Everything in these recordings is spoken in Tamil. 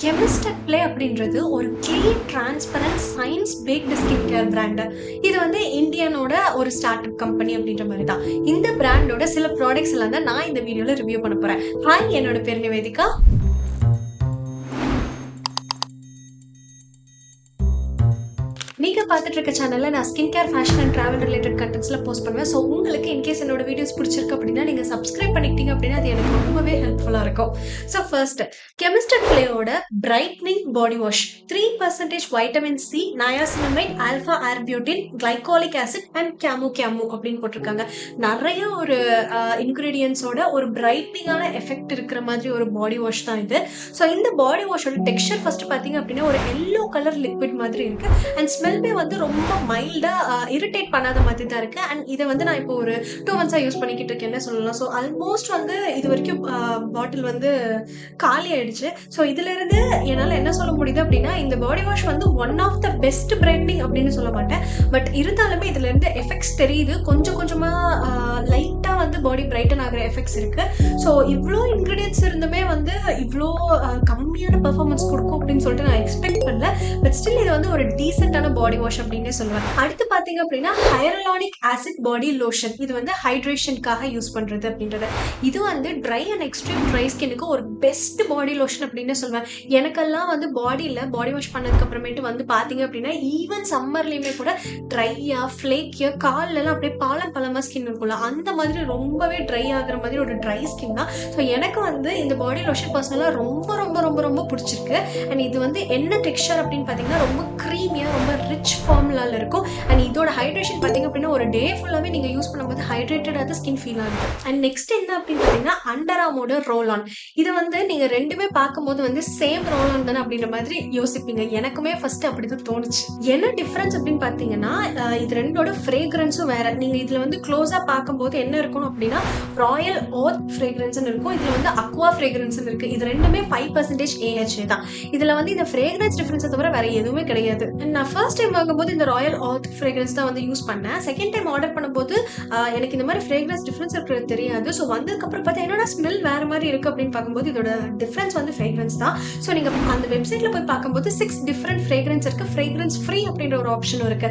கெமிஸ்டெக் ப்ளே அப்படின்றது ஒரு clean transparent science backed skin care brand. இது வந்து இந்தியனோட ஒரு ஸ்டார்ட் அப் கம்பெனி அப்படின்ற மாதிரி தான். இந்த பிராண்டோட சில ப்ராடக்ட்ஸ் எல்லாம் தான் நான் இந்த வீடியோவில் ரிவ்யூ பண்ண போகிறேன். ஹாய், என்னோட பேர் நிவேதிகா. நீங்க பார்த்துட்டு இருக்க சேனல்ல நான் skin care, fashion and travel related கண்டென்ட்ஸ்ல போஸ்ட் பண்ணுவேன். ஸோ உங்களுக்கு இன்கேஸ் என்னோட வீடியோஸ் பிடிச்சிருக்கு அப்படின்னா நீங்க சப்ஸ்கிரைப் பண்ணிக்கிட்டீங்க அப்படின்னா அது எனக்கு ரொம்பவே ஹெல்ப்ஃபுல்லா இருக்கும். ஸோ ஃபர்ஸ்ட், கெமிஸ்டெக் ப்ளேயோட brightening body wash 3% vitamin C, niacinamide, alpha arbutin, glycolic acid and camu அப்படின்னு போட்டிருக்காங்க. நிறைய ஒரு இன்கிரீடியன்ஸோட ஒரு பிரைட்னிங்கான எஃபெக்ட் இருக்கிற மாதிரி ஒரு பாடி வாஷ் தான் இது. ஸோ இந்த பாடி வாஷோட டெக்ஸ்சர் ஃபர்ஸ்ட் பார்த்தீங்க அப்படின்னா ஒரு எல்லோ கலர் லிக்விட் மாதிரி இருக்கு. அண்ட் ஸ்மெல்மே வந்து ரொம்ப மைல்டா இரிட்டேட் பண்ணாத மாதிரி தான் இருக்கு. அண்ட் இதை வந்து நான் இப்போ ஒரு 2 months யூஸ் பண்ணிக்கிட்டு இருக்கேன்னு சொல்லலாம். ஸோ ஆல்மோஸ்ட் வந்து இது வரைக்கும் பாட்டில் வந்து காலி ஆயிடுச்சு. ஸோ இதுல இருந்து என்னால் என்ன சொல்ல முடியுது அப்படின்னா இந்த பாடி வாஷ் வந்து one of the best brightening அப்படின்னு சொல்ல மாட்டேன். பட் இருந்தாலுமே இதுல இருந்து எஃபெக்ட்ஸ் தெரியுது. கொஞ்சம் கொஞ்சமா லைட்டா வந்து பாடி பிரைட்டன் ஆகிற எஃபெக்ட்ஸ் இருக்கு. ஸோ இவ்வளோ இன்கிரீடியன்ஸ் இருந்துமே வந்து இவ்வளோ கம்மியான பெர்ஃபார்மன்ஸ் கொடுக்கும் அப்படின்னு சொல்லிட்டு நான் எக்ஸ்பெக்ட் பண்ணல. பட் ஸ்டில் இது வந்து ஒரு டீசென்டான பாடி வாஷ் அப்படின்னு சொல்லுவேன். அடுத்து பாத்தீங்க அப்படின்னா ஹையலுரானிக் ஆசிட் பாடி லோஷன். இது வந்து ஹைட்ரேஷனுக்காக யூஸ் பண்றது அப்படின்றது. இது வந்து ட்ரை அண்ட் எக்ஸ்ட்ரீம் ட்ரை ஸ்கின்னுக்கு ஒரு பெஸ்ட் பாடி லோஷன் அப்படின்னு சொல்லுவேன். எனக்கெல்லாம் வந்து பாடியில் பாடி வாஷ் பண்ணதுக்கு அப்புறமேட்டு வந்து பாத்தீங்க அப்படின்னா ஈவன் சம்மர்லயுமே கூட ட்ரையா ஃபிளேக்கியா கால்லாம் அப்படியே பழமா ஸ்கின் இருக்கும்ல, அந்த மாதிரி ரொம்பவே ட்ரை ஆகுற மாதிரி ஒரு ட்ரை ஸ்கின் தான். ஸோ எனக்கு வந்து இந்த பாடி லோஷன் பர்சனலாக ரொம்ப ரொம்ப ரொம்ப ரொம்ப பிடிச்சிருக்கு. அண்ட் இது வந்து என்ன டெக்ஸ்சர் அப்படின்னு பார்த்தீங்கன்னா ரொம்ப க்ரீமியாக ரொம்ப ரிச் ஃபார்முலால இருக்கும். அண்ட் இதோட ஹைட்ரேஷன் பார்த்தீங்க அப்படின்னா ஒரு டே ஃபுல்லாகவே நீங்கள் யூஸ் பண்ணும்போது ஹைட்ரேட்டடாக ஸ்கின் ஃபீல் ஆகுது. அண்ட் நெக்ஸ்ட் என்ன அப்படின்னு பார்த்தீங்கன்னா அண்டர் ஆர்மோட ரோல் ஆன். இது வந்து நீங்கள் ரெண்டுமே பார்க்கும்போது வந்து சேம் ரோல் ஆன் தானே அப்படின்ற மாதிரி யோசிப்பீங்க. எனக்குமே ஃபர்ஸ்ட் அப்படி தான் தோணுச்சு. என்ன டிஃப்ரென்ஸ் அப்படின்னு பார்த்தீங்கன்னா இது ரெண்டோட ஃப்ரேக்ரன்ஸும் வேற. நீங்கள் இதில் வந்து க்ளோஸாக பார்க்கும்போது என்ன இருக்கணும் அப்படின்னா ராயல் ஓத் ஃப்ரேக்ரன்ஸ்னு இருக்கும். இதில் வந்து அக்வா ஃப்ரேக்ரன்ஸ்னு இருக்கு. இது ரெண்டுமே 5% AHA தான். இதில் வந்து இந்த ஃப்ரேக்ரன்ஸ் டிஃப்ரென்ஸை தவிர வேற எதுவுமே கிடையாது. நான் ஃபர்ஸ்ட் டைம் வாங்கும்போது இந்த ராயல் ஆர்த் ஃப்ரேக்ரன்ஸ் தான் வந்து யூஸ் பண்ணேன். செகண்ட் டைம் ஆர்டர் பண்ணும்போது எனக்கு இந்த மாதிரி ஃப்ரேக்ரன்ஸ் டிஃப்ரென்ஸ் இருக்கிறது தெரியாது. ஸோ வந்ததுக்கப்புறம் பார்த்தா என்னோட ஸ்மெல் வேற மாதிரி இருக்கு அப்படின்னு பார்க்கும்போது இதோட டிஃப்ரென்ஸ் வந்து ஃப்ரேக்ரன்ஸ் தான். ஸோ நீங்கள் அந்த வெப்சைட்ல போய் பார்க்கும்போது 6 டிஃப்ரெண்ட் ஃப்ரேக்ரன்ஸ் இருக்கு. ஃப்ரேக்ரன்ஸ் ஃப்ரீ அப்படின்ற ஒரு ஆப்ஷனும் இருக்கு.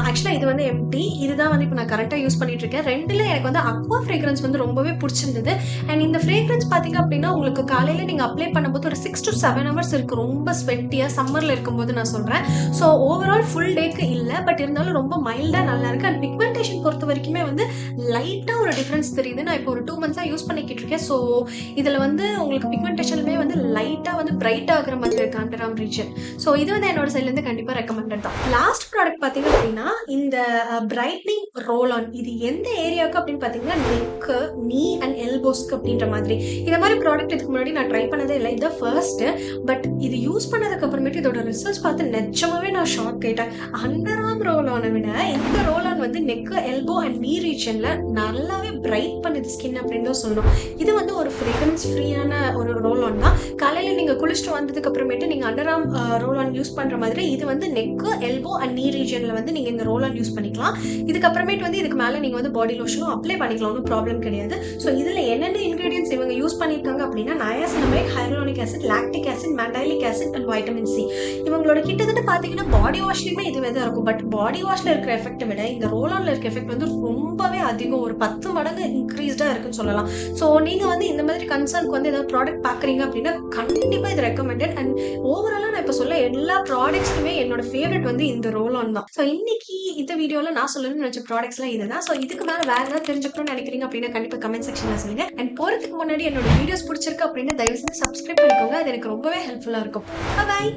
ஆக்சுவலாக இது வந்து எம்டி. இதுதான் வந்து இப்போ நான் கரெக்டாக யூஸ் பண்ணிட்டு இருக்கேன். ரெண்டுல எனக்கு வந்து அக்வா ஃப்ரேக்ரன்ஸ் வந்து ரொம்பவே பிடிச்சிருந்தது. அண்ட் இந்த ஃப்ரேக்ரன்ஸ் பார்த்தீங்க அப்படின்னா உங்களுக்கு காலையில் நீங்கள் அப்ளை பண்ணும்போது ஒரு 6 to 7 hours இருக்கு. ரொம்ப ஸ்வெட்டியாக சம்மரில் இருக்கும்போது நான் சொல்கிறேன். ஸோ ஓவரால் ஃபுல் டேக்கு இல்லை, பட் இருந்தாலும் ரொம்ப மைல்டாக நல்லா இருக்கு. அண்ட் பிக்மெண்டேஷன் பொறுத்த வரைக்குமே வந்து லைட்டாக ஒரு டிஃப்ரென்ஸ் தெரியுது. நான் இப்போ ஒரு 2 months யூஸ் பண்ணிக்கிட்டு இருக்கேன். ஸோ இதில் வந்து உங்களுக்கு பிக்மெண்டேஷனுமே வந்து லைட்டாக வந்து பிரைட் ஆகுற மாதிரி இருக்கு அண்டர் ஆர்ம் ரீஜன். ஸோ இது வந்து என்னோட சைட்லேருந்து கண்டிப்பாக ரெக்கமெண்டட் தான். லாஸ்ட் ப்ராடக்ட் பார்த்தீங்க அப்படின்னா இந்த பிரைட்னிங் ரோல் ஆன். இது எந்த ஏரியாவுக்கு அப்படின்னு பார்த்தீங்கன்னா நெக்கு, நீ அண்ட் எல்போஸ்க்கு அப்படின்ற மாதிரி. இந்த மாதிரி ப்ராடக்ட் இதுக்கு முன்னாடி நான் ட்ரை பண்ணதே இல்லை. இதான் ஃபர்ஸ்ட். பட் இது யூஸ் பண்ணதுக்கு அப்புறமேட்டு இதோட ரிசல்ட்ஸ் பார்த்து நிஜமாவே நான் ஷாக் கேட்டேன். அண்டர் ஆர்ம் ரோல் ஆனை விட இந்த ரோல் ஆன் வந்து நெக்கு, எல்போ அண்ட் நீ ரீஜன்ல நல்லாவே பிரைட் பண்ணுது ஸ்கின் அப்படின்னு தான் சொல்லணும். இது வந்து ஒரு ஃப்ரேக்ரன்ஸ் ஃப்ரீயான ஒரு ரோல் ஆன் தான். காலையில் நீங்கள் குளிச்சுட்டு வந்ததுக்கு அப்புறமேட்டு நீங்கள் under arm roll on use பண்ணுற மாதிரி இது வந்து நெக்கு, எல்போ அண்ட் நீ ரீஜன்ல வந்து நீங்கள் இந்த ரோல் ஆன் யூஸ் பண்ணிக்கலாம். இதுக்கப்புறமேட்டு வந்து இதுக்கு மேலே நீங்கள் வந்து பாடி லோஷனும் அப்ளை பண்ணிக்கலாம், ஒன்றும் ப்ராப்ளம் கிடையாது. ஸோ இதில் என்னென்ன இன்கிரீடியன்ஸ் இவங்க யூஸ் பண்ணியிருக்காங்க அப்படின்னா niacinamide, hyaluronic acid, lactic acid, mandelic acid and vitamin C. இவங்களோட கிட்டத்தட்ட பார்த்தீங்கன்னா பாடி வாஷ்லயுமே இதுவே தான் இருக்கும். பட் பாடி வாஷ்ல இருக்கிற எஃபெக்ட் விட இந்த ரோல் ஆன்ல இருக்க எஃபெக்ட் வந்து ரொம்பவே அதிகம், ஒரு 10 மடங்கு இன்க்ரீஸ்டா இருக்குன்னு சொல்லலாம். ஸோ நீங்க வந்து இந்த மாதிரி கன்சர்னுக்கு வந்து ஏதாவது ப்ராடக்ட் பாக்குறீங்க அப்படின்னா கண்டிப்பா இது ரெக்கமெண்டட். அண்ட் ஓவராலா நான் இப்போ சொல்ல எல்லா ப்ராடக்ட்ஸுமே என்னோட ஃபேவரட் வந்து இந்த ரோல் ஆன் தான். ஸோ இன்னைக்கு இந்த வீடியோல நான் சொல்லணும்னு நினைச்ச ப்ராடக்ட்ஸ்லாம் இதுதான். ஸோ இதுக்கு மேல வேற ஏதாவது தெரிஞ்சுக்கணும்னு நினைக்கிறீங்க அப்படின்னா கண்டிப்பா கமெண்ட் செக்ஷன்ல சொல்லுங்க. அண்ட் போறதுக்கு முன்னாடி என்னோட வீடியோஸ் பிடிச்சிருக்கு அப்படின்னா தயவு செஞ்சு சப்ஸ்கிரைப் பண்ணிக்கோங்க. அது எனக்கு ரொம்பவே ஹெல்ப்ஃபுல்லா இருக்கும். பாய்.